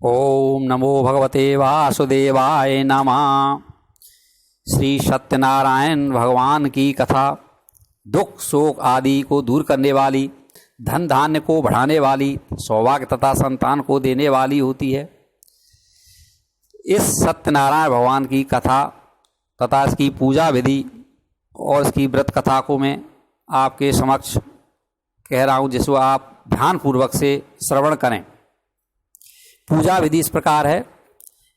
ओम नमो भगवते वासुदेवाय नमः। श्री सत्यनारायण भगवान की कथा दुख शोक आदि को दूर करने वाली, धन धान्य को बढ़ाने वाली, सौभाग्य तथा संतान को देने वाली होती है। इस सत्यनारायण भगवान की कथा तथा इसकी पूजा विधि और इसकी व्रत कथा को मैं आपके समक्ष कह रहा हूँ, जिसको आप ध्यानपूर्वक से श्रवण करें। पूजा विधि इस प्रकार है।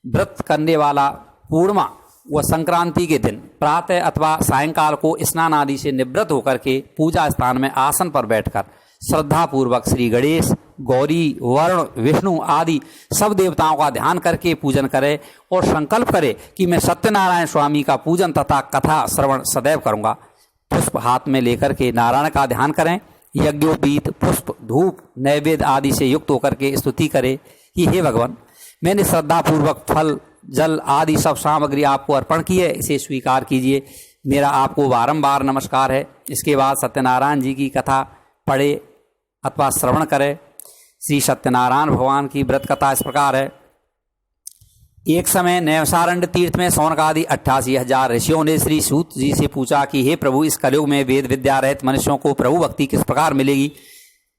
व्रत करने वाला पूर्णिमा व संक्रांति के दिन प्रातः अथवा सायंकाल को स्नान आदि से निवृत्त होकर के पूजा स्थान में आसन पर बैठकर श्रद्धापूर्वक श्री गणेश, गौरी, वरुण, विष्णु आदि सब देवताओं का ध्यान करके पूजन करे और संकल्प करे कि मैं सत्यनारायण स्वामी का पूजन तथा कथा श्रवण सदैव करूँगा। पुष्प हाथ में लेकर के नारायण का ध्यान करें। यज्ञोपवीत पुष्प, धूप, नैवेद्य आदि से युक्त होकर के स्तुति करे कि हे भगवान, मैंने श्रद्धापूर्वक फल, जल आदि सब सामग्री आपको अर्पण की है, इसे स्वीकार कीजिए। मेरा आपको बारंबार नमस्कार है। इसके बाद सत्यनारायण जी की कथा पढ़े अथवा श्रवण करें। श्री सत्यनारायण भगवान की व्रत कथा इस प्रकार है। एक समय नैवसारण्य तीर्थ में शौनकादि 88,000 ऋषियों ने श्री सूत जी से पूछा कि हे प्रभु, इस कलयुग में वेद विद्या रहित मनुष्यों को प्रभु भक्ति किस प्रकार मिलेगी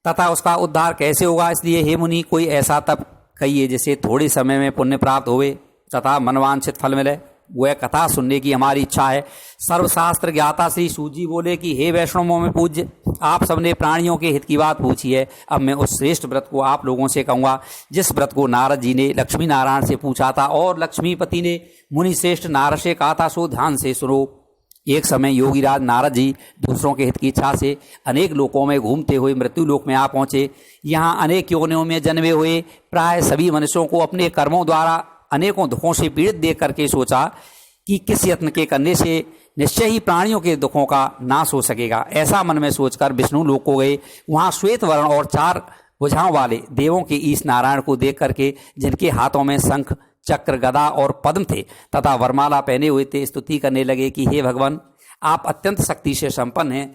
तथा उसका उद्धार कैसे होगा। इसलिए हे मुनि, कोई ऐसा तप कहिए जिससे थोड़े समय में पुण्य प्राप्त होवे तथा मनवांछित फल मिले। वह कथा सुनने की हमारी इच्छा है। सर्वशास्त्र ज्ञाता श्री सूत जी बोले कि हे वैष्णवों में पूज्य, आप सबने प्राणियों के हित की बात पूछी है। अब मैं उस श्रेष्ठ व्रत को आप लोगों से कहूँगा जिस व्रत को नारद जी ने लक्ष्मी नारायण से पूछा था और लक्ष्मीपति ने मुनि श्रेष्ठ नारद से कहा था, सो ध्यान से सुनो। एक समय योगीराज नारद जी दूसरों के हित की इच्छा से अनेक लोकों में घूमते हुए मृत्यु लोक में आ पहुँचे। यहाँ अनेक योनियों में जन्मे हुए प्राय सभी मनुष्यों को अपने कर्मों द्वारा अनेकों दुखों से पीड़ित देख करके सोचा कि किस यत्न के करने से निश्चय ही प्राणियों के दुखों का नाश हो सकेगा। ऐसा मन में सोचकर विष्णु लोक को गए। वहाँ श्वेत वर्ण और 4 भुजाओं वाले देवों के ईश नारायण को देख करके, जिनके हाथों में शंख, चक्र, गदा और पद्म थे तथा वरमाला पहने हुए थे, स्तुति करने लगे कि हे भगवान, आप अत्यंत शक्ति से संपन्न हैं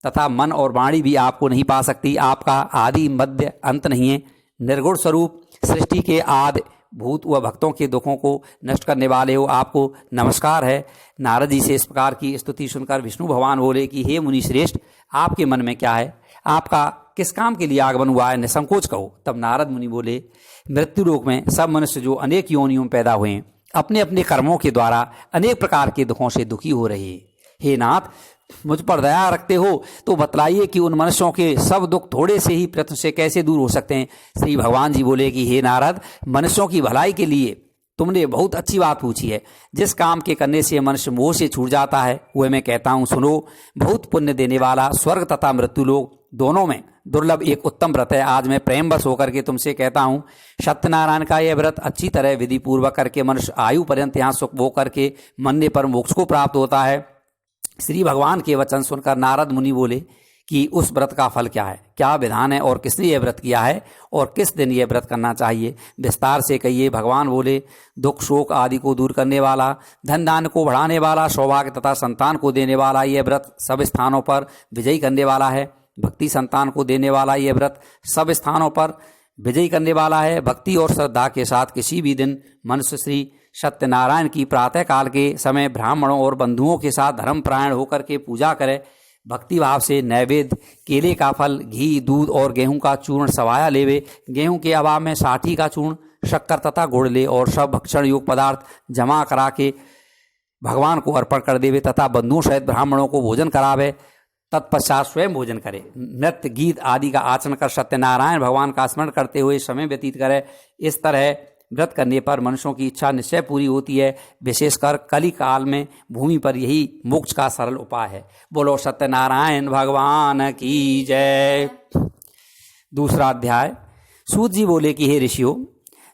तथा मन और वाणी भी आपको नहीं पा सकती। आपका आदि मध्य अंत नहीं है। निर्गुण स्वरूप सृष्टि के आदि भूत व भक्तों के दुखों को नष्ट करने वाले हो, आपको नमस्कार है। नारद जी से इस प्रकार की स्तुति सुनकर विष्णु भगवान बोले कि हे मुनि श्रेष्ठ, आपके मन में क्या है? आपका किस काम के लिए आगमन हुआ है? निसंकोच कहो। तब नारद मुनि बोले, मृत्यु लोक में सब मनुष्य जो अनेक योनियों में पैदा हुए हैं, अपने अपने कर्मों के द्वारा अनेक प्रकार के दुखों से दुखी हो रहे हैं। हे नाथ, मुझ पर दया रखते हो तो बतलाइए कि उन मनुष्यों के सब दुख थोड़े से ही प्रयत्न से कैसे दूर हो सकते हैं। श्री भगवान जी बोले कि हे नारद, मनुष्यों की भलाई के लिए तुमने बहुत अच्छी बात पूछी है। जिस काम के करने से मनुष्य मोह से छूट जाता है वह मैं कहता हूँ, सुनो। बहुत पुण्य देने वाला स्वर्ग तथा मृत्यु लोक दोनों में दुर्लभ एक उत्तम व्रत है। आज मैं प्रेमवश होकर के तुमसे कहता हूँ, सत्यनारायण का यह व्रत अच्छी तरह विधि पूर्वक करके मनुष्य आयु पर्यंत यहाँ सुख भोग करके मरने पर मोक्ष को प्राप्त होता है। श्री भगवान के वचन सुनकर नारद मुनि बोले कि उस व्रत का फल क्या है, क्या विधान है और किसने यह व्रत किया है और किस दिन यह व्रत करना चाहिए, विस्तार से कहिए। भगवान बोले, दुख शोक आदि को दूर करने वाला, धन दान को बढ़ाने वाला, सौभाग्य तथा संतान को देने वाला यह व्रत सब स्थानों पर विजयी करने वाला है। भक्ति संतान को देने वाला यह व्रत सब स्थानों पर विजयी करने वाला है। भक्ति और श्रद्धा के साथ किसी भी दिन मनुष्य श्री सत्यनारायण की प्रातः काल के समय ब्राह्मणों और बंधुओं के साथ धर्मपरायण होकर के पूजा करे। भक्ति भाव से नैवेद्य, केले का फल, घी, दूध और गेहूं का चूर्ण सवाया लेवे। गेहूं के अभाव में साठी का चूर्ण, शक्कर तथा गुड़ ले और सब भक्षण युक्त पदार्थ जमा करा के भगवान को अर्पण कर देवे तथा बंधुओं सहित ब्राह्मणों को भोजन करावे। तत्पश्चात स्वयं भोजन करे। नृत्य गीत आदि का आचरण कर सत्यनारायण भगवान का स्मरण करते हुए समय व्यतीत करे। इस तरह व्रत करने पर मनुष्यों की इच्छा निश्चय पूरी होती है। विशेषकर कली काल में भूमि पर यही मोक्ष का सरल उपाय है। बोलो सत्यनारायण भगवान की जय। दूसरा अध्याय। सूत जी बोले कि हे ऋषियों,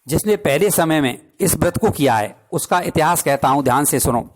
जिसने पहले समय में इस व्रत को किया है उसका इतिहास कहता हूँ, ध्यान से सुनो।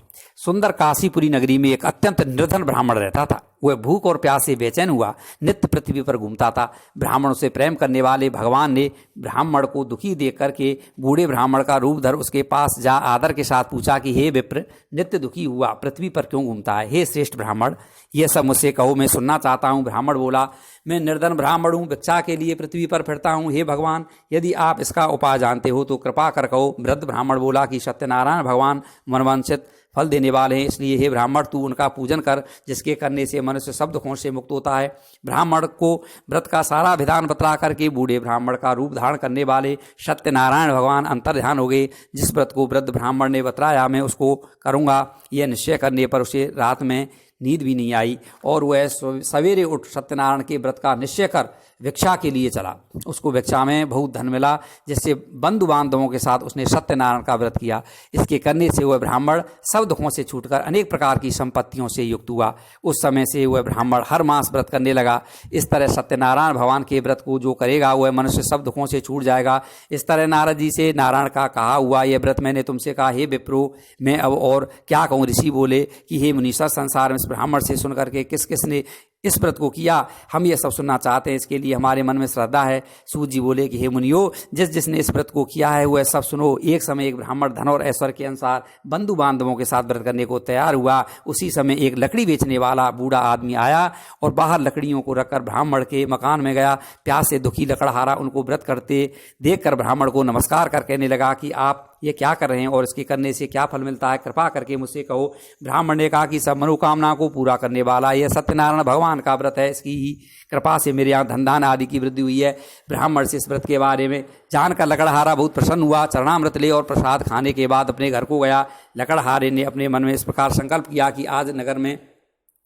सुंदर काशीपुरी नगरी में एक अत्यंत निर्धन ब्राह्मण रहता था। वह भूख और प्यास से बेचैन हुआ नित्य पृथ्वी पर घूमता था। ब्राह्मणों से प्रेम करने वाले भगवान ने ब्राह्मण को दुखी देख करके बूढ़े ब्राह्मण का रूप धर उसके पास जा आदर के साथ पूछा कि हे विप्र, नित्य दुखी हुआ पृथ्वी पर क्यों घूमता है? हे श्रेष्ठ ब्राह्मण, यह सब मुझसे कहो, मैं सुनना चाहता हूँ। ब्राह्मण बोला, मैं निर्धन ब्राह्मण हूँ, भिक्षा के लिए पृथ्वी पर फिरता हूँ। हे भगवान, यदि आप इसका उपाय जानते हो तो कृपा कर कहो। वृद्ध ब्राह्मण बोला कि सत्यनारायण भगवान मनवांछित फल देने वाले हैं, इसलिए हे ब्राह्मण तू उनका पूजन कर, जिसके करने से मनुष्य सब दुखों से मुक्त होता है। ब्राह्मण को व्रत का सारा विधान बतला करके बूढ़े ब्राह्मण का रूप धारण करने वाले सत्यनारायण भगवान अंतर्ध्यान हो गए। जिस व्रत को वृद्ध ब्राह्मण ने बतलाया मैं उसको करूँगा, यह निश्चय करने पर उसे रात में नींद भी नहीं आई और वह सवेरे उठ सत्यनारायण के व्रत का निश्चय कर भिक्षा के लिए चला। उसको भिक्षा में बहुत धन मिला, जिससे बंधु बांधवों के साथ उसने सत्यनारायण का व्रत किया। इसके करने से वह ब्राह्मण सब दुखों से छूटकर अनेक प्रकार की संपत्तियों से युक्त हुआ। उस समय से वह ब्राह्मण हर मास व्रत करने लगा। इस तरह सत्यनारायण भगवान के व्रत को जो करेगा वह मनुष्य सब दुखों से छूट जाएगा। इस तरह नारद जी से नारायण का कहा हुआ यह व्रत मैंने तुमसे कहा। हे विप्रो, मैं अब और क्या कहूँ? ऋषि बोले कि हे मुनीश्वर, संसार में इस ब्राह्मण से सुनकर के किस किस ने इस व्रत को किया, हम ये सब सुनना चाहते हैं, इसके लिए हमारे मन में श्रद्धा है। सूत जी बोले कि हे मुनियो, जिसने इस व्रत को किया है वह सब सुनो। एक समय एक ब्राह्मण धन और ऐश्वर्य के अनुसार बंधु बांधवों के साथ व्रत करने को तैयार हुआ। उसी समय एक लकड़ी बेचने वाला बूढ़ा आदमी आया और बाहर लकड़ियों को रखकर ब्राह्मण के मकान में गया। प्यास से दुखी लकड़हारा उनको व्रत करते देखकर ब्राह्मण को नमस्कार कर कहने लगा कि आप ये क्या कर रहे हैं और इसके करने से क्या फल मिलता है, कृपा करके मुझसे कहो। ब्राह्मण ने कहा कि सब मनोकामना को पूरा करने वाला यह सत्यनारायण भगवान का व्रत है, इसकी ही कृपा से मेरे यहाँ धन दान आदि की वृद्धि हुई है। ब्राह्मण से इस व्रत के बारे में जानकर लकड़हारा बहुत प्रसन्न हुआ। चरणामृत ले और प्रसाद खाने के बाद अपने घर को गया। लकड़हारे ने अपने मन में इस प्रकार संकल्प किया कि आज नगर में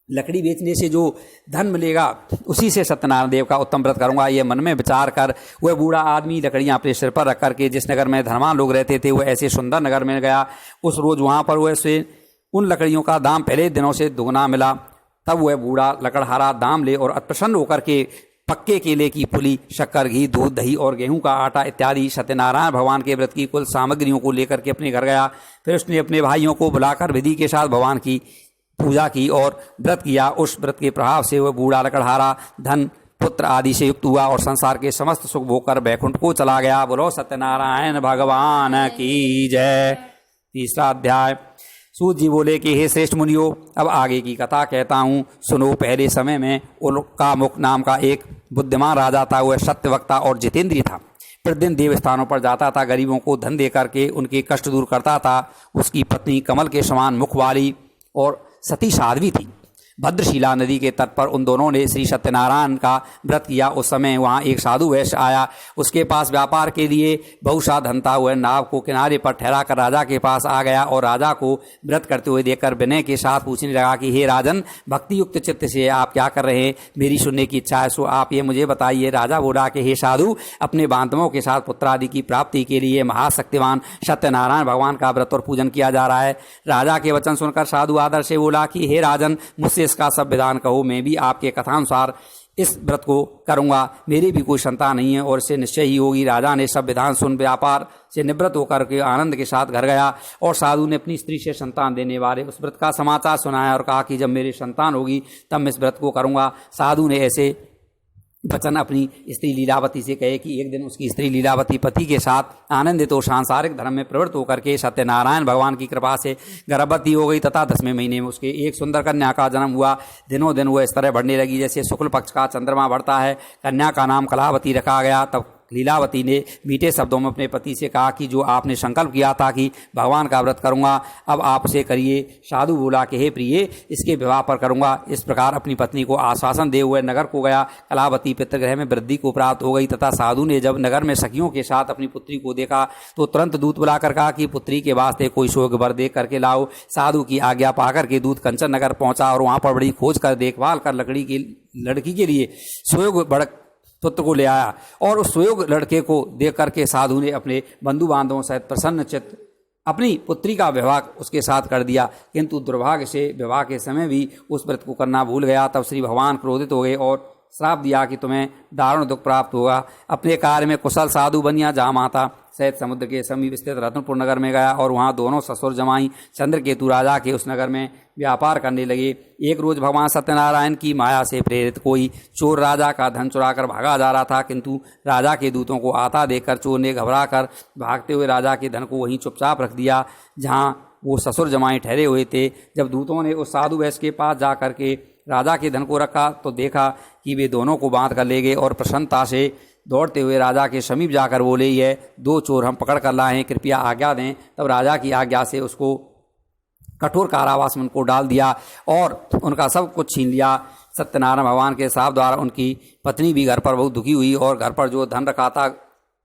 लकड़ी बेचने से जो धन मिलेगा उसी से सत्यनारायण देव का उत्तम व्रत करूंगा। ये मन में विचार कर वह बूढ़ा आदमी लकड़ियां अपने सिर पर रख करके जिस नगर में धनवान लोग रहते थे वह ऐसे सुंदर नगर में गया। उस रोज वहां पर वह से उन लकड़ियों का दाम पहले दिनों से दुगना मिला। तब वह बूढ़ा लकड़हारा दाम ले और प्रसन्न होकर के पक्के केले की पुली, शक्कर, घी, दूध, दही और गेहूं का आटा इत्यादि सत्यनारायण भगवान के व्रत की कुल सामग्रियों को लेकर के अपने घर गया। फिर उसने अपने भाइयों को बुलाकर विधि के साथ भगवान की पूजा की और व्रत किया। उस व्रत के प्रभाव से वह बूढ़ा लकड़हारा धन, पुत्र आदि से युक्त हुआ और संसार के समस्त सुख भोगकर बैकुंठ को चला गया। बोलो सत्यनारायण भगवान की जय। तीसरा अध्याय। सूत जी बोले कि हे श्रेष्ठ मुनियो, अब आगे की कथा कहता हूँ, सुनो। पहले समय में उल्कामुख नाम का एक बुद्धिमान राजा था। वह सत्यवक्ता और जितेंद्रिय था। प्रतिदिन देवस्थानों पर जाता था, गरीबों को धन दे करके उनके कष्ट दूर करता था। उसकी पत्नी कमल के समान मुख वाली और सती साध्वी थी। भद्रशिला नदी के तट पर उन दोनों ने श्री सत्यनारायण का व्रत किया। उस समय वहाँ एक साधु वैश्य आया। उसके पास व्यापार के लिए बहुत सा धन था। वह नाव को किनारे पर ठहरा कर राजा के पास आ गया और राजा को व्रत करते हुए देखकर विनय के साथ पूछने लगा कि हे राजन, भक्ति युक्त चित्त से आप क्या कर रहे हैं? मेरी सुनने की इच्छा है, सो आप ये मुझे बताइए। राजा बोला कि हे साधु, अपने बांधवों के साथ पुत्र आदि की प्राप्ति के लिए महाशक्तिमान सत्यनारायण भगवान का व्रत और पूजन किया जा रहा है। राजा के वचन सुनकर साधु आदर से बोला कि हे राजन, मुझसे इसका सब विधान कहो, मैं भी आपके कथानुसार इस व्रत को करूंगा। मेरी भी कोई संतान नहीं है और इससे निश्चय ही होगी। राजा ने सब विधान सुन व्यापार से निवृत्त होकर के आनंद के साथ घर गया और साधु ने अपनी स्त्री से संतान देने वाले उस व्रत का समाचार सुनाया और कहा कि जब मेरी संतान होगी तब मैं इस व्रत को करूंगा। साधु ने ऐसे वचन अपनी स्त्री लीलावती से कहे कि एक दिन उसकी स्त्री लीलावती पति के साथ आनंदित तो सांसारिक धर्म में प्रवृत्त होकर के सत्यनारायण भगवान की कृपा से गर्भवती हो गई तथा 10वें महीने में उसके एक सुंदर कन्या का जन्म हुआ। दिनों दिन वह इस तरह बढ़ने लगी जैसे शुक्ल पक्ष का चंद्रमा बढ़ता है। कन्या का नाम कलावती रखा गया। तब लीलावती ने मीठे शब्दों में अपने पति से कहा कि जो आपने संकल्प किया था कि भगवान का व्रत करूंगा, अब आप उसे करिए। साधु बोला कि हे प्रिय, इसके विवाह पर करूंगा। इस प्रकार अपनी पत्नी को आश्वासन दे हुए नगर को गया। कलावती पितृगृह में वृद्धि को प्राप्त हो गई तथा साधु ने जब नगर में सखियों के साथ अपनी पुत्री को देखा तो तुरंत दूत बुलाकर कहा कि पुत्री के वास्ते कोई शोक वर दे करके लाओ। साधु की आज्ञा पाकर के दूत कंचन नगर पहुंचा और वहां पर बड़ी खोज कर देखभाल कर लड़की के लिए सुयोग बड़क पुत्र को ले आया और उस सुयोग लड़के को देख करके साधु ने अपने बंधु बांधवों सहित प्रसन्न चित्त अपनी पुत्री का विवाह उसके साथ कर दिया। किंतु दुर्भाग्य से विवाह के समय भी उस व्रत को करना भूल गया। तब श्री भगवान क्रोधित हो गए और श्राप दिया कि तुम्हें दारुण दुख प्राप्त होगा। अपने कार्य में कुशल साधु बनिया जा माता सहित समुद्र के समीप स्थित रत्नपुर नगर में गया और वहाँ दोनों ससुर जमाई चंद्रकेतु राजा के उस नगर में व्यापार करने लगे। एक रोज भगवान सत्यनारायण की माया से प्रेरित कोई चोर राजा का धन चुराकर भागा जा रहा था, किंतु राजा के दूतों को आता देखकर चोर ने घबरा कर भागते हुए राजा के धन को वहीं चुपचाप रख दिया जहाँ वो ससुर जमाई ठहरे हुए थे। जब दूतों ने उस साधु वैश्य के पास जा कर के राजा के धन को रखा तो देखा कि वे दोनों को बांध कर ले गए और प्रसन्नता से दौड़ते हुए राजा के समीप जाकर बोले, ये दो चोर हम पकड़ कर लाए हैं, कृपया आज्ञा दें। तब राजा की आज्ञा से उसको कठोर कारावास में उनको डाल दिया और उनका सब कुछ छीन लिया। सत्यनारायण भगवान के श्राप द्वारा उनकी पत्नी भी घर पर बहुत दुखी हुई और घर पर जो धन रखा था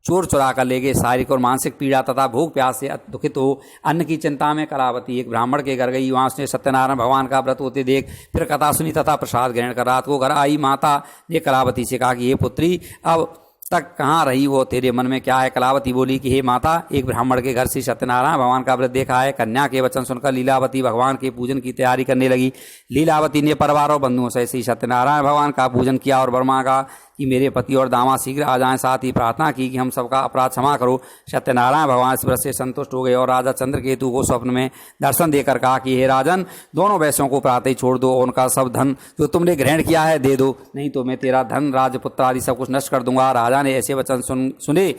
चोर चुरा कर ले गए। शारीरिक और मानसिक पीड़ा तथा भूख प्यास से दुखित हो अन्न की चिंता में कलावती एक ब्राह्मण के घर गई। वहाँ उसने सत्यनारायण भगवान का व्रत होते देख फिर कथा सुनी तथा प्रसाद ग्रहण कर रात को घर आई। माता ने कलावती से कहा कि हे पुत्री, अब तक कहाँ रही वो, तेरे मन में क्या है? कलावती बोली कि हे माता, एक ब्राह्मण के घर से सत्यनारायण भगवान का व्रत देखा है। कन्या के वचन सुनकर लीलावती भगवान के पूजन की तैयारी करने लगी। लीलावती ने परिवार और बंधुओं से श्री सत्यनारायण भगवान का पूजन किया और वर मांगा कि मेरे पति और दामाद शीघ्र आ जाएं। साथ ही प्रार्थना की कि हम सबका अपराध क्षमा करो। सत्यनारायण भगवान इस व्रत से संतुष्ट हो गए और राजा चंद्रकेतु को स्वप्न में दर्शन देकर कहा कि हे राजन, दोनों वैश्यों को प्रातः ही छोड़ दो और उनका सब धन जो तुमने ग्रहण किया है दे दो, नहीं तो मैं तेरा धन राजपुत्र आदि सब कुछ नष्ट कर दूंगा। राजा ने ऐसे वचन सुने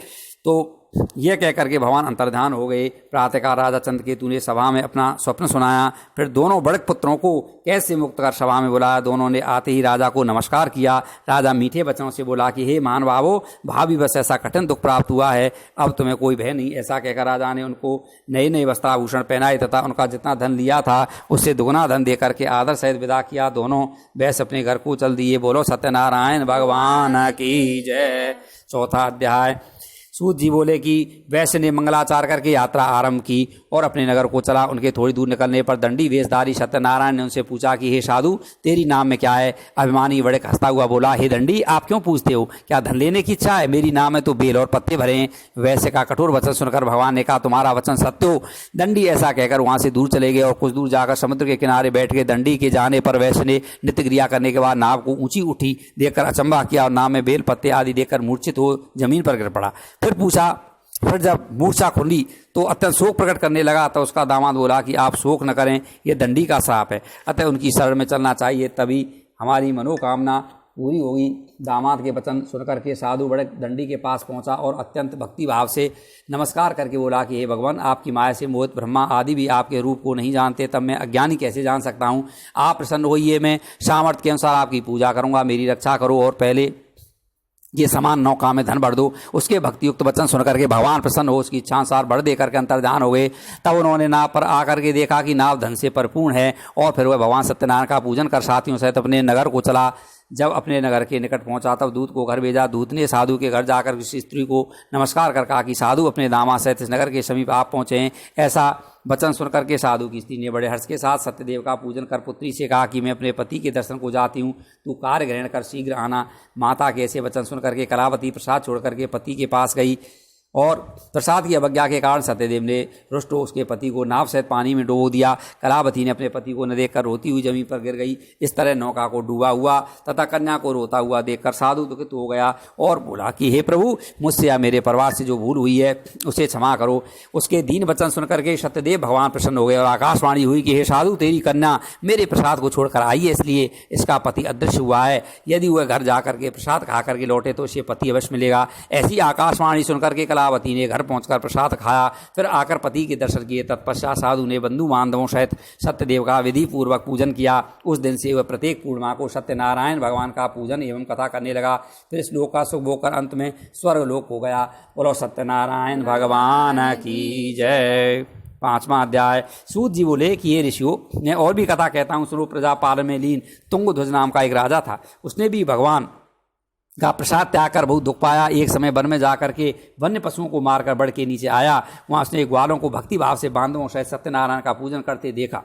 तो यह कह करके भगवान अंतर्ध्यान हो गए। प्रातःकाल राजा चंद्रकेतु ने सभा में अपना स्वप्न सुनाया, फिर दोनों बड़क पुत्रों को कैसे मुक्त कर सभा में बुलाया। दोनों ने आते ही राजा को नमस्कार किया। राजा मीठे वचनों से बोला कि हे महानुभावों, भाभी बस ऐसा कठिन दुख प्राप्त हुआ है, अब तुम्हें कोई भय नहीं। ऐसा कहकर राजा ने उनको नए नए वस्त्राभूषण पहनाए तथा उनका जितना धन लिया था उससे दुगुना धन दे करके आदर सहित विदा किया। दोनों वैश्य अपने घर को चल दिए। बोलो सत्यनारायण भगवान की जय। चौथा अध्याय। सूत जी बोले कि वैश्य ने मंगलाचार करके यात्रा आरंभ की और अपने नगर को चला। उनके थोड़ी दूर निकलने पर दंडी वेशधारी सत्यनारायण ने उनसे पूछा कि हे साधु, तेरी नाम में क्या है? अभिमानी बड़े हंसता हुआ बोला, हे दंडी, आप क्यों पूछते हो? क्या धन लेने की इच्छा है? मेरी नाम में तो बेल और पत्ते भरे हैं। वैश्य का कठोर वचन सुनकर भगवान ने कहा, तुम्हारा वचन सत्य हो। दंडी ऐसा कहकर वहां से दूर चले गए और कुछ दूर जाकर समुद्र के किनारे बैठ गए। दंडी के जाने पर वैश्य ने नित्य क्रिया करने के बाद नाव को ऊंची उठी देखकर अचंभा किया और नाव में बेल पत्ते आदि देखकर मूर्छित हो जमीन पर गिर पड़ा। फिर जब मूर्छा खुली तो अत्यंत शोक प्रकट करने लगा। तो उसका दामाद बोला कि आप शोक न करें, यह दंडी का श्राप है, अतः उनकी शरण में चलना चाहिए, तभी हमारी मनोकामना पूरी होगी। दामाद के वचन सुनकर के साधु बड़े दंडी के पास पहुंचा और अत्यंत भक्ति भाव से नमस्कार करके बोला कि हे भगवान, आपकी माया से मोहित ब्रह्मा आदि भी आपके रूप को नहीं जानते, तब मैं अज्ञानी कैसे जान सकता हूँ? आप प्रसन्न होइए, मैं सामर्थ्य के अनुसार आपकी पूजा करूँगा, मेरी रक्षा करो और पहले ये समान नौका में धन भर दो। उसके भक्तियुक्त वचन सुनकर के भगवान प्रसन्न हो उसकी इच्छानुसार बढ़ देकर के अंतर्ध्यान हो गए। तब उन्होंने नाव पर आकर के देखा कि नाव धन से परिपूर्ण है और फिर वह भगवान सत्यनारायण का पूजन कर साथियों सहित अपने नगर को चला। जब अपने नगर के निकट पहुंचा तब दूत को घर भेजा। दूत ने साधु के घर जाकर किसी स्त्री को नमस्कार कर कहा कि साधु अपने दामाद सहित इस नगर के समीप आप पहुंचे हैं। ऐसा वचन सुनकर के साधु की स्त्री ने बड़े हर्ष के साथ सत्यदेव का पूजन कर पुत्री से कहा कि मैं अपने पति के दर्शन को जाती हूँ, तू कार्य ग्रहण कर शीघ्र आना। माता के ऐसे वचन सुनकर के कलावती प्रसाद छोड़ करके पति के पास गई और प्रसाद की अवज्ञा के कारण सत्यदेव ने रुष्ट हो उसके पति को नाव सहित पानी में डुबो दिया। कलावती ने अपने पति को न देखकर रोती हुई जमीन पर गिर गई। इस तरह नौका को डूबा हुआ तथा कन्या को रोता हुआ देखकर साधु दुखित हो गया और बोला कि हे प्रभु, मुझसे या मेरे परिवार से जो भूल हुई है उसे क्षमा करो। उसके दीन वचन सुनकर के सत्यदेव भगवान प्रसन्न हो गए और आकाशवाणी हुई कि हे साधु, तेरी कन्या मेरे प्रसाद को छोड़कर आई है, इसलिए इसका पति अदृश्य हुआ है। यदि वह घर जाकर के प्रसाद खा करके लौटे तो उसे पति अवश्य मिलेगा। ऐसी आकाशवाणी सुनकर के कलावती ने घर पहुंचकर प्रसाद खाया, फिर आकर पति के दर्शन किए। तत्पश्चात साधु ने बंधु बांधवों सहित सत्यदेव का विधि पूर्वक पूजन किया। उस दिन से वह प्रत्येक पूर्णिमा को सत्यनारायण भगवान का पूजन एवं कथा करने लगा। फिर इस लोक का सुख भोगकर अंत में स्वर्ग लोक हो गया। बोलो सत्यनारायण भगवान की जय। पांचवा अध्याय। सूत जी बोले कि ये ऋषियों, मैं और भी कथा कहता हूँ सुनो। प्रजापालन में लीन तुंगध्वज नाम का एक राजा था। उसने भी भगवान का प्रसाद त्याग कर बहुत दुख पाया। एक समय वन में जाकर के वन्य पशुओं को मारकर बढ़ के नीचे आया। वहाँ उसने ग्वालों को भक्ति भाव से बांधवों सहित सत्यनारायण का पूजन करते देखा।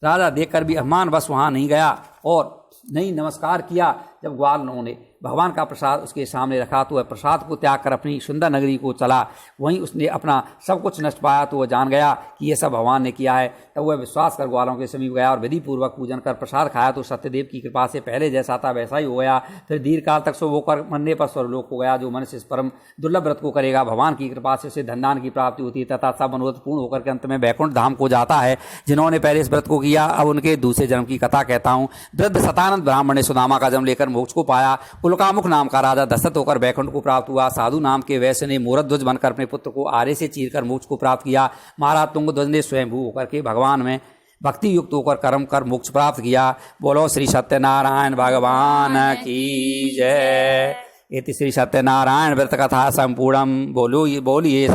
राजा देखकर भी अभिमान बस वहाँ नहीं गया और नहीं नमस्कार किया। जब ग्वालों ने भगवान का प्रसाद उसके सामने रखा तो वह प्रसाद को त्याग कर अपनी सुंदर नगरी को चला। वहीं उसने अपना सब कुछ नष्ट पाया तो वह जान गया कि ये सब भगवान ने किया है। तब वह विश्वास कर ग्वालों के समीप गया और विधि पूर्वक पूजन कर प्रसाद खाया तो सत्यदेव की कृपा से पहले जैसा था वैसा ही हो गया। फिर दीर्घ काल तक सो होकर मरने पर स्वर्गलोक हो गया। जो मनुष्य इस परम दुर्लभ व्रत को करेगा भगवान की कृपा से उसे धनदान की प्राप्ति होती है तथा सब मनोरथ पूर्ण होकर के अंत में वैकुंठ धाम को जाता है। जिन्होंने पहले इस व्रत को किया अब उनके दूसरे जन्म की कथा कहता हूँ। वृद्ध सतानंद ब्राह्मण ने सुदामा का जन्म लेकर मोक्ष को पाया। उल्कामुख नाम का राजा दशरथ होकर वैकुंठ को प्राप्त हुआ। साधु नाम के वैश्य ने मोरध्वज बनकर अपने पुत्र को आरे से चीरकर मोक्ष को प्राप्त किया। महाराज तुंगध्वज ने स्वयंभू होकर के भगवान में भक्ति युक्त होकर कर्म कर मोक्ष प्राप्त किया। बोलो श्री सत्यनारायण भगवान की जय। इति श्री सत्यनारायण व्रत कथा संपूर्णम। बोलिए।